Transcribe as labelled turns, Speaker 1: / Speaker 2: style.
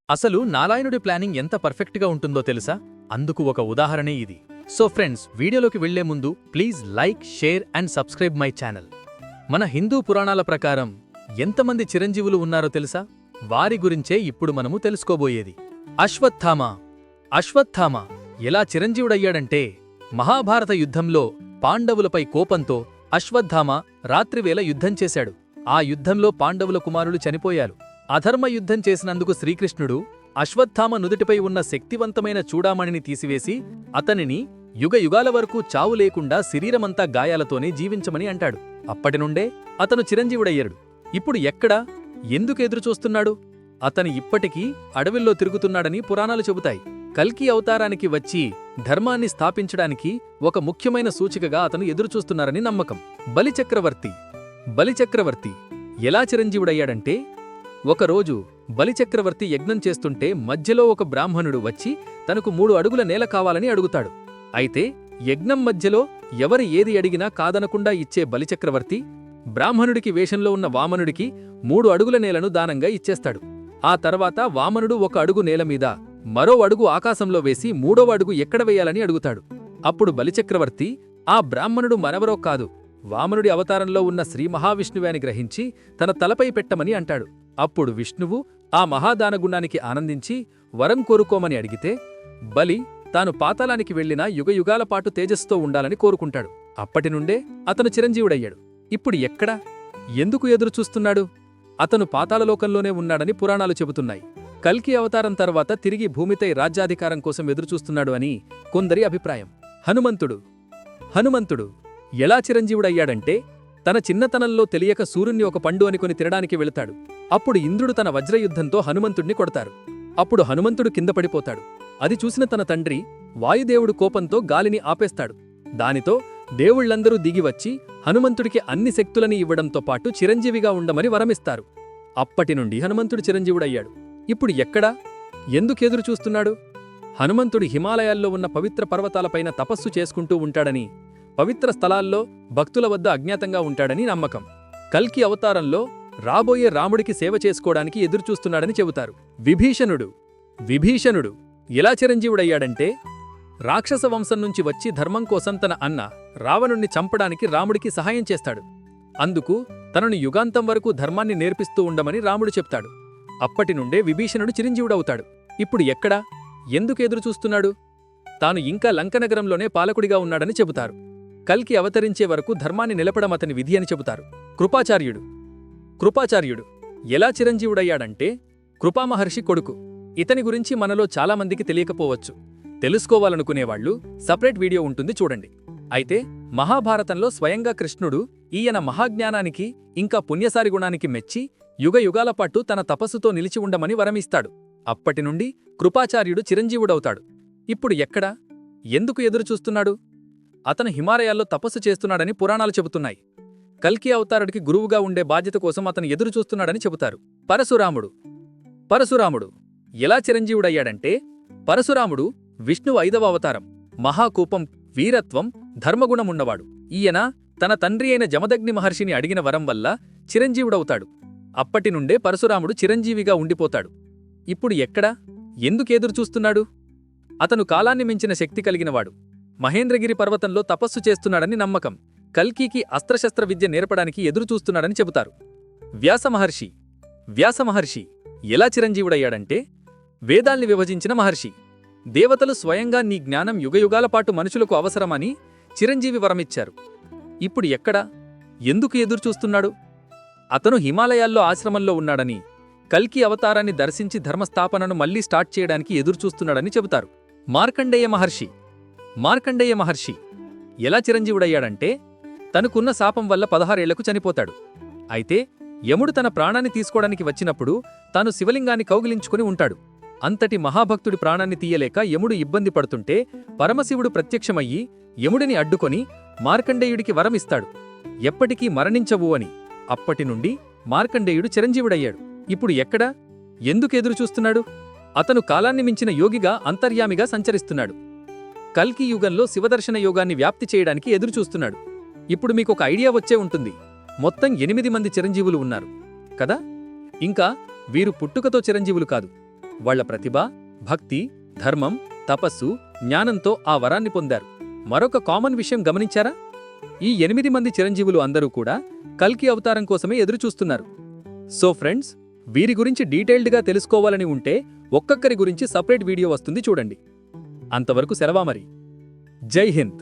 Speaker 1: అసలు నారాయణుడి ప్లానింగ్ ఎంత పర్ఫెక్ట్గా ఉంటుందో తెలుసా? అందుకు ఒక ఉదాహరణే ఇది. సో ఫ్రెండ్స్, వీడియోలోకి వెళ్లే ముందు please like, share and subscribe my channel. మన హిందూ పురాణాల ప్రకారం ఎంతమంది చిరంజీవులు ఉన్నారో తెలుసా? వారి గురించే ఇప్పుడు మనము తెలుసుకోబోయేది. అశ్వత్థామ ఎలా చిరంజీవుడయ్యాడంటే, మహాభారత యుద్ధంలో పాండవులపై కోపంతో అశ్వత్థామ రాత్రివేళ యుద్ధం చేశాడు. ఆ యుద్ధంలో పాండవుల కుమారులు చనిపోయారు. అధర్మ యుద్ధం చేసినందుకు శ్రీకృష్ణుడు అశ్వత్థామ నుదుటిపై ఉన్న శక్తివంతమైన చూడామణిని తీసివేసి అతనిని యుగయుగాల వరకు చావు లేకుండా శరీరమంతా గాయాలతోనే జీవించమని అంటాడు. అప్పటినుండే అతను చిరంజీవుడయ్యాడు. ఇప్పుడు ఎక్కడా, ఎందుకు ఎదురుచూస్తున్నాడు? అతను ఇప్పటికీ అడవిల్లో తిరుగుతున్నాడని పురాణాలు చెబుతాయి. కల్కి అవతారానికి వచ్చి ధర్మాన్ని స్థాపించడానికి ఒక ముఖ్యమైన సూచికగా అతను ఎదురుచూస్తున్నారని నమ్మకం. బలిచక్రవర్తి ఎలా చిరంజీవుడయ్యాడంటే, ఒకరోజు బలిచక్రవర్తి యజ్ఞం చేస్తుంటే మధ్యలో ఒక బ్రాహ్మణుడు వచ్చి తనకు 3 అడుగుల నేల కావాలని అడుగుతాడు. అయితే యజ్ఞం మధ్యలో ఎవరి ఏది అడిగినా కాదనకుండా ఇచ్చే బలిచక్రవర్తి బ్రాహ్మణుడికి వేషంలో ఉన్న వామనుడికి 3 అడుగుల నేలను దానంగా ఇచ్చేస్తాడు. ఆ తర్వాత వామనుడు 1 అడుగు నేలమీద మరో అడుగు ఆకాశంలో వేసి 3వ అడుగు ఎక్కడ వేయాలని అడుగుతాడు. అప్పుడు బలిచక్రవర్తి ఆ బ్రాహ్మణుడు మనవరో కాదు, వామనుడి అవతారంలో ఉన్న శ్రీ మహావిష్ణువే అని గ్రహించి తన తలపై పెట్టమని అంటాడు. అప్పుడు విష్ణువు ఆ మహాదానగుణానికి ఆనందించి వరం కోరుకోమని అడిగితే, బలి తాను పాతాళానికి వెళ్లినా యుగయుగాలపాటు తేజస్సుతో ఉండాలని కోరుకుంటాడు. అప్పటినుండే అతను చిరంజీవుడయ్యాడు. ఇప్పుడు ఎక్కడా, ఎందుకు ఎదురుచూస్తున్నాడు? అతను పాతాళలోకంలోనే ఉన్నాడని పురాణాలు చెబుతున్నాయి. కల్కి అవతారం తర్వాత తిరిగి భూమిపై రాజ్యాధికారం కోసం ఎదురుచూస్తున్నాడు అని కొందరి అభిప్రాయం. హనుమంతుడు ఎలా చిరంజీవుడయ్యాడంటే, తన చిన్నతనంలో తెలియక సూర్యుణ్ణి ఒక పండు అనుకుని తినడానికి వెళతాడు. అప్పుడు ఇంద్రుడు తన వజ్రయుద్ధంతో హనుమంతుడిని కొడతారు. అప్పుడు హనుమంతుడు కింద పడిపోతాడు. అది చూసిన తన తండ్రి వాయుదేవుడు కోపంతో గాలిని ఆపేస్తాడు. దానితో దేవుళ్లందరూ దిగివచ్చి హనుమంతుడికి అన్ని శక్తులని ఇవ్వడంతో పాటు చిరంజీవిగా ఉండమని వరమిస్తారు. అప్పటినుండి హనుమంతుడు చిరంజీవుడయ్యాడు. ఇప్పుడు ఎక్కడా, ఎందుకెదురు చూస్తున్నాడు? హనుమంతుడు హిమాలయాల్లో ఉన్న పవిత్ర పర్వతాలపైన తపస్సు చేసుకుంటూ ఉంటాడని, పవిత్ర స్థలాల్లో భక్తుల వద్ద అజ్ఞాతంగా ఉంటాడని నమ్మకం. కల్కి అవతారంలో రాబోయే రాముడికి సేవ చేసుకోవడానికి ఎదురుచూస్తున్నాడని చెబుతారు. విభీషణుడు ఎలా చిరంజీవుడయ్యాడంటే, రాక్షస వంశం నుంచి వచ్చి ధర్మం కోసం తన అన్న రావణుణ్ణి చంపడానికి రాముడికి సహాయం చేస్తాడు. అందుకు తనను యుగాంతం వరకు ధర్మాన్ని నేర్పిస్తూ ఉండమని రాముడు చెప్తాడు. అప్పటినుండే విభీషణుడు చిరంజీవుడవుతాడు. ఇప్పుడు ఎక్కడా, ఎందుకు ఎదురుచూస్తున్నాడు? తాను ఇంకా లంకనగరంలోనే పాలకుడిగా ఉన్నాడని చెబుతారు. కల్కి అవతరించే వరకు ధర్మాన్ని నిలపడం అతని విధి అని చెబుతారు. కృపాచార్యుడు ఎలా చిరంజీవుడయ్యాడంటే, కృపామహర్షి కొడుకు. ఇతని గురించి మనలో చాలామందికి తెలియకపోవచ్చు. తెలుసుకోవాలనుకునేవాళ్లు సపరేట్ వీడియో ఉంటుంది, చూడండి. అయితే మహాభారతంలో స్వయంగా కృష్ణుడు ఈయన మహాజ్ఞానానికి ఇంకా పుణ్యసారి గుణానికి మెచ్చి యుగయుగాలపాటు తన తపస్సుతో నిలిచి ఉండమని వరమిస్తాడు. అప్పటినుండి కృపాచార్యుడు చిరంజీవుడవుతాడు. ఇప్పుడు ఎక్కడా, ఎందుకు ఎదురుచూస్తున్నాడు? అతను హిమాలయాల్లో తపస్సు చేస్తున్నాడని పురాణాలు చెబుతున్నాయి. కల్కి అవతారుడికి గురువుగా ఉండే బాధ్యత కోసం అతను ఎదురుచూస్తున్నాడని చెబుతారు. పరశురాముడు ఎలా చిరంజీవుడయ్యాడంటే, పరశురాముడు విష్ణువు 5వ అవతారం. మహాకూపం, వీరత్వం, ధర్మగుణమున్నవాడు. ఈయన తన తండ్రి అయిన జమదగ్ని మహర్షిని అడిగిన వరం వల్ల చిరంజీవుడవుతాడు. అప్పటినుండే పరశురాముడు చిరంజీవిగా ఉండిపోతాడు. ఇప్పుడు ఎక్కడా, ఎందుకెదురుచూస్తున్నాడు? అతను కాలాన్ని మించిన శక్తి కలిగినవాడు. మహేంద్రగిరి పర్వతంలో తపస్సు చేస్తున్నాడని నమ్మకం. కల్కికి అస్త్రశస్త్ర విద్య నేర్పడానికి ఎదురుచూస్తున్నాడని చెబుతారు. వ్యాసమహర్షి ఎలా చిరంజీవుడయ్యాడంటే, వేదాల్ని విభజించిన మహర్షి. దేవతలు స్వయంగా నీ జ్ఞానం యుగయుగాలపాటు మనుషులకు అవసరమని చిరంజీవి వరమిచ్చారు. ఇప్పుడు ఎక్కడా, ఎందుకు ఎదురుచూస్తున్నాడు? అతను హిమాలయాల్లో ఆశ్రమంలో ఉన్నాడని, కల్కి అవతారాన్ని దర్శించి ధర్మస్థాపనను మళ్లీ స్టార్ట్ చేయడానికి ఎదురుచూస్తున్నాడని చెబుతారు. మార్కండేయ మహర్షి ఎలా చిరంజీవుడయ్యాడంటే, తనకున్న శాపం వల్ల 16 ఏళ్లకు చనిపోతాడు. అయితే యముడు తన ప్రాణాన్ని తీసుకోవడానికి వచ్చినప్పుడు తాను శివలింగాన్ని కౌగిలించుకుని ఉంటాడు. అంతటి మహాభక్తుడి ప్రాణాన్ని తీయలేక యముడు ఇబ్బంది పడుతుంటే పరమశివుడు ప్రత్యక్షమయ్యి యముడిని అడ్డుకొని మార్కండేయుడికి వరమిస్తాడు, ఎప్పటికీ మరణించవు అని. అప్పటినుండి మార్కండేయుడు చిరంజీవుడయ్యాడు. ఇప్పుడు ఎక్కడా, ఎందుకెదురుచూస్తున్నాడు? అతను కాలాన్ని మించిన యోగిగా అంతర్యామిగా సంచరిస్తున్నాడు. కల్కి యుగంలో శివదర్శన యోగాన్ని వ్యాప్తి చేయడానికి ఎదురుచూస్తున్నాడు. ఇప్పుడు మీకొక ఐడియా వచ్చే ఉంటుంది. మొత్తం 8 మంది చిరంజీవులు ఉన్నారు కదా. ఇంకా వీరు పుట్టుకతో చిరంజీవులు కాదు, వాళ్ళ ప్రతిభ, భక్తి, ధర్మం, తపస్సు, జ్ఞానంతో ఆ వరాన్ని పొందారు. మరొక కామన్ విషయం గమనించారా? ఈ 8 మంది చిరంజీవులు అందరూ కూడా కల్కి అవతారం కోసమే ఎదురుచూస్తున్నారు. సో ఫ్రెండ్స్, వీరి గురించి డీటెయిల్డ్గా తెలుసుకోవాలని ఉంటే ఒక్కొక్కరి గురించి సపరేట్ వీడియో వస్తుంది చూడండి. అంతవరకు సెలవా మరి. జై హింద్.